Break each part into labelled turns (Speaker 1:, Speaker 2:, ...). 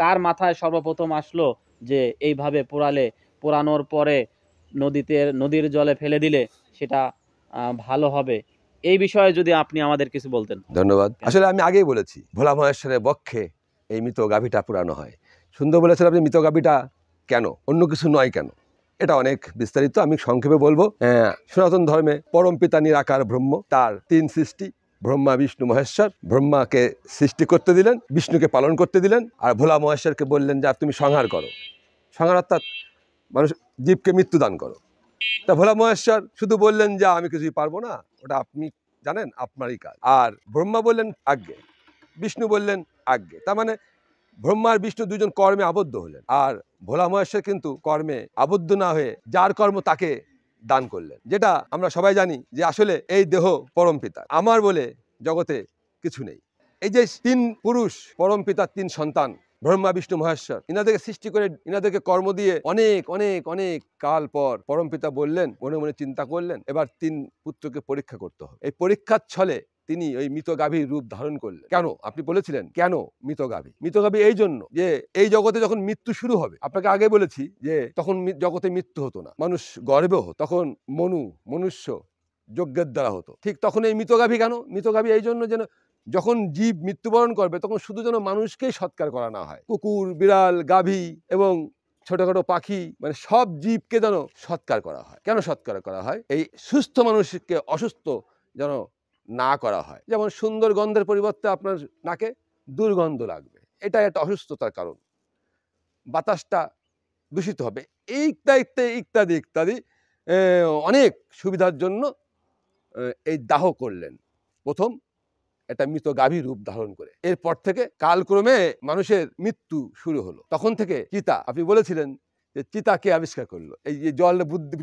Speaker 1: কার মাথায় সর্বপ্রথম আসলো যে এইভাবে পোড়ানোর পরে নদীর জলে ফেলে দিলে সেটা ভালো হবে? এই বিষয়ে যদি আপনি আমাদের কিছু বলতেন।
Speaker 2: ধন্যবাদ। আসলে আমি আগেই বলেছি, ভোলা মহেশ্বরের বক্ষে এই মৃত গাভীটা পুরানো হয়। সুন্দর বলেছেন আপনি, মৃত গাভীটা কেন, অন্য কিছু নয় কেন? এটা অনেক বিস্তারিত, আমি সংক্ষেপে বলবো। সনাতন ধর্মে পরম পিতা নিরাকার ব্রহ্ম, তার তিন সৃষ্টি, ব্রহ্মা বিষ্ণু মহেশ্বর। ব্রহ্মাকে সৃষ্টি করতে দিলেন, বিষ্ণুকে পালন করতে দিলেন, আর ভোলা মহেশ্বরকে বললেন যে তুমি সংহার করো। সংহার অর্থাৎ মানুষ জীবকে মৃত্যুদান করো। তা ভোলা মহেশ্বর শুধু বললেন যে আমি কিছুই পারবো না, ওটা আপনি জানেন, আপনারই কাজ। আর ব্রহ্মা বললেন আজ্ঞে, বিষ্ণু বললেন আজ্ঞে। তার মানে ব্রহ্মা আর বিষ্ণু দুজন কর্মে আবদ্ধ হলেন, আর ভোলা মহেশ্বর কিন্তু কর্মে আবদ্ধ না হয়ে যার কর্ম তাকে দান করলেন। যেটা আমরা সবাই জানি যে আসলে এই দেহ পরম পিতার, আমার বলে জগতে কিছু নেই। এই যে তিন পুরুষ পরম পিতার তিন সন্তান ব্রহ্মা বিষ্ণু মহেশ্বর, ইনাদেরকে সৃষ্টি করে ইনাদেরকে কর্ম দিয়ে অনেক অনেক অনেক কাল পর পরম পিতা বললেন, মনে মনে চিন্তা করলেন, এবার তিন পুত্রকে পরীক্ষা করতে হবে। এই পরীক্ষার ছলে তিনি ওই মৃত গাভীর রূপ ধারণ করলেন। কেন আপনি বলেছিলেন, কেন মৃত গাভী? মৃত গাভী এই জন্য যে এই জগতে যখন মৃত্যু শুরু হবে, আপনাকে আগে বলেছি যে তখন জগতে মৃত্যু হতো না, মানুষ গর্বে হতো, তখন মনুষ্য যজ্ঞের দ্বারা হতো। ঠিক তখন এই মৃত গাভী কেন? মৃত গাভী এই জন্য যেন যখন জীব মৃত্যুবরণ করবে তখন শুধু যেন মানুষকেই সৎকার করা না হয়, কুকুর, বিড়াল, গাভী এবং ছোটখাটো পাখি, মানে সব জীবকে যেন সৎকার করা হয়। কেন সৎকার করা হয়? এই সুস্থ মানুষকে অসুস্থ যেন না করা হয়। যেমন সুন্দর গন্ধের পরিবর্তে আপনার নাকে দুর্গন্ধ লাগবে, এটা একটা অসুস্থতার কারণ। বাতাসটা দূষিত হবে, ইত্যাদি ইত্যাদি অনেক সুবিধার জন্য এই দাহ করলেন প্রথম একটা মৃত গাভী রূপ ধারণ করে। এরপর থেকে কালক্রমে মানুষের মৃত্যু শুরু হলো। তখন থেকে চিতা, আপনি বলেছিলেন যে চিতা কে আবিষ্কার করলো? এই যে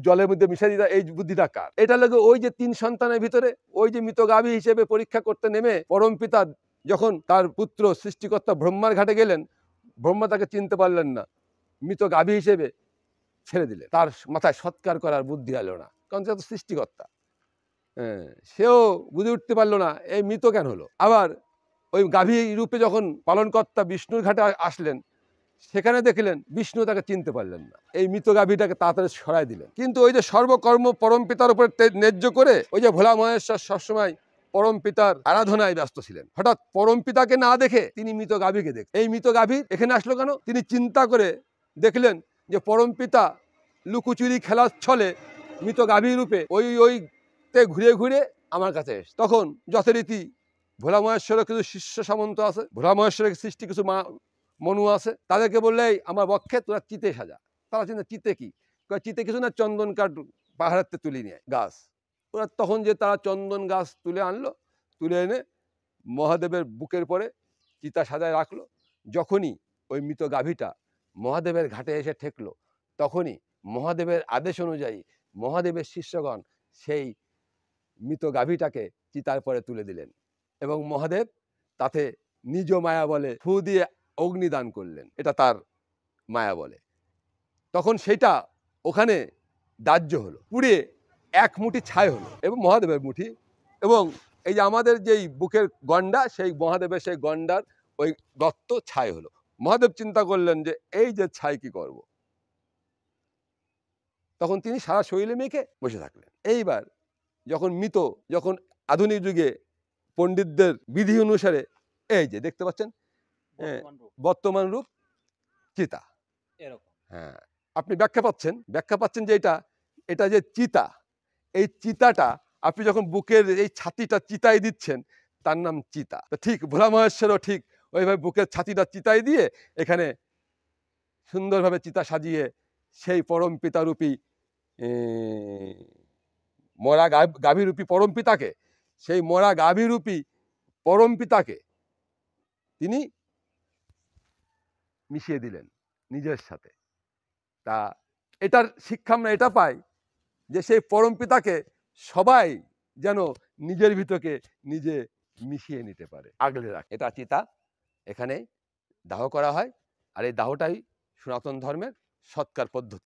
Speaker 2: জলের মধ্যে মিশিয়ে দিতা, এই বুদ্ধিটা কার? এটা লাগে ওই যে তিন সন্তানের ভিতরে ওই যে মৃত গাভী হিসেবে পরীক্ষা করতে নেমে পরম পিতা যখন তার পুত্র সৃষ্টিকর্তা ব্রহ্মার ঘাটে গেলেন, ব্রহ্মা তাকে চিনতে পারলেন না, মৃত গাভী হিসেবে ছেড়ে দিলেন। তার মাথায় সৎকার করার বুদ্ধি এলো না, কারণ সে তো সৃষ্টিকর্তা। সেও বুঝে উঠতে পারলো না এই মৃত কেন হলো। আবার ওই গাভী রূপে যখন পালনকর্তা বিষ্ণুর ঘাটে আসলেন, সেখানে দেখলেন বিষ্ণু তাকে চিনতে পারলেন না, এই মৃত গাভীটাকে তাড়াতাড়ি সরাই দিলেন। কিন্তু ওই যে সর্বকর্ম পরম পিতার উপর ন্যায্য করে ওই যে ভোলা মহেশ্বর সবসময় পরম পিতার আরাধনায় ব্যস্ত ছিলেন। হঠাৎ পরম পিতাকে না দেখে তিনি মৃত গাভীকে দেখ, এই মৃত গাভী এখানে আসলো কেন? তিনি চিন্তা করে দেখলেন যে পরম পিতা লুকোচুরি খেলার ছলে মৃত গাভী রূপে ওই ঘুরে ঘুরে আমার কাছে এসে। তখন যথারীতি ভোলা মহেশ্বরের কিছু শিষ্য সামন্ত আছে, ভোলা মহেশ্বরের সৃষ্টি কিছু মনু আছে, তাদেরকে বললে আমার বক্ষে তোরা চিতে সাজা। তারা চিন্তা চিতে কি? চিতে কিছু না, চন্দন কাঠ পাহাড়েতে তুলে নিয়ে গাছ। ওরা তখন যে তারা চন্দন গাছ তুলে আনলো, তুলে এনে মহাদেবের বুকের পরে চিতা সাজায় রাখলো। যখনই ওই মৃত গাভীটা মহাদেবের ঘাটে এসে ঠেকলো, তখনই মহাদেবের আদেশ অনুযায়ী মহাদেবের শিষ্যগণ সেই মৃত গাভীটাকে চিতার পরে তুলে দিলেন এবং মহাদেব তাতে নিজ মায়া বলে ফু দিয়ে অগ্নিদান করলেন, এটা তার মায়া বলে। তখন সেটা ওখানে দাহ্য হলো, পুড়ে এক মুঠি ছাই হলো এবং মহাদেবের মুঠি, এবং এই যে আমাদের যেই বুকের গন্ডা, সেই মহাদেবের সেই গন্ডার ওই গর্ত ছাই হলো। মহাদেব চিন্তা করলেন যে এই যে ছাই কি করব, তখন তিনি সারা শরীরে মেখে বসে থাকলেন। এইবার যখন আধুনিক যুগে পণ্ডিতদের বিধি অনুসারে এই যে দেখতে পাচ্ছেন বর্তমান রূপ চিতা, হ্যাঁ আপনি ব্যাখ্যা পাচ্ছেন যে এটা যে চিতা, এই চিতাটা আপনি যখন বুকের এই ছাতিটা চিতায় দিচ্ছেন, তার নাম চিতা। ঠিক ভোলা মহেশ্বরও ঠিক ওইভাবে বুকের ছাতিটা চিতায় দিয়ে এখানে সুন্দরভাবে চিতা সাজিয়ে সেই পরম পিতারূপী মরা গাভীরূপী পরম পিতাকে, সেই মরা গাভীরূপী পরম পিতাকে তিনি মিশিয়ে দিলেন নিজের সাথে। তা এটার শিক্ষা আমরা এটা পাই যে সেই পরম পিতাকে সবাই যেন নিজের ভিতরকে নিজে মিশিয়ে নিতে পারে, আগলে রাখে। এটা চিতা, এখানে দাহ করা হয়, আর এই দাহটাই সনাতন ধর্মের সৎকার পদ্ধতি।